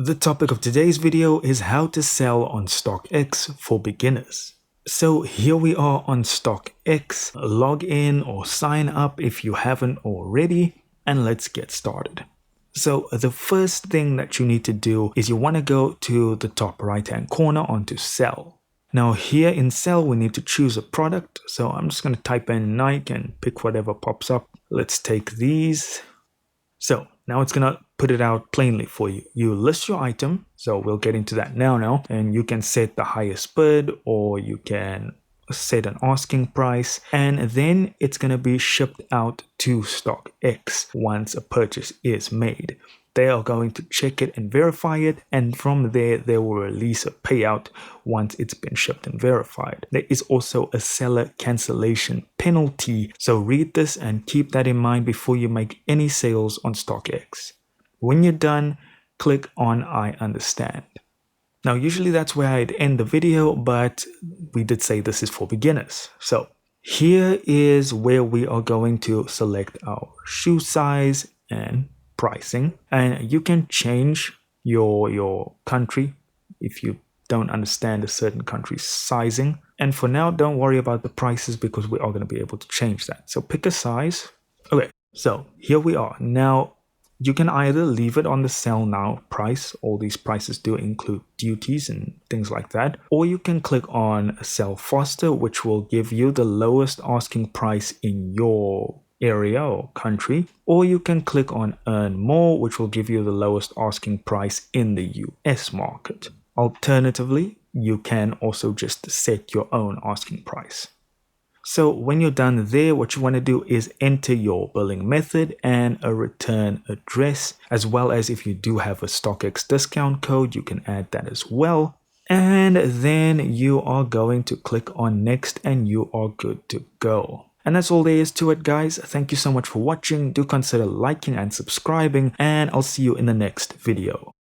The topic of today's video is how to sell on Stockx for beginners. So here we are on Stockx. Log in or sign up if you haven't already, and let's get started. So the first thing that you need to do is you want to go to the top right hand corner onto sell. Now here in sell we need to choose a product, so I'm just going to type in Nike and pick whatever pops up. Let's take these. So now it's going to put it out plainly for you. You list your item, so we'll get into that now, and you can set the highest bid or you can set an asking price, and then it's going to be shipped out to Stockx once a purchase is made. They are going to check it and verify it, and from there they will release a payout once it's been shipped and verified. There is also a seller cancellation penalty, so read this and keep that in mind before you make any sales on Stockx. When you're done, click on I understand. Now usually that's where I'd end the video, but we did say this is for beginners. So here is where we are going to select our shoe size and pricing, and you can change your country if you don't understand a certain country's sizing. And for now, don't worry about the prices because we are going to be able to change that. So pick a size. Okay, so here we are. Now you can either leave it on the sell now price. All these prices do include duties and things like that, or you can click on sell faster, which will give you the lowest asking price in your area or country, or you can click on earn more, which will give you the lowest asking price in the US market. Alternatively, you can also just set your own asking price. So when you're done there, what you want to do is enter your billing method and a return address, as well as if you do have a Stockx discount code, you can add that as well. And then you are going to click on next and you are good to go. And that's all there is to it, guys. Thank you so much for watching. Do consider liking and subscribing, and I'll see you in the next video.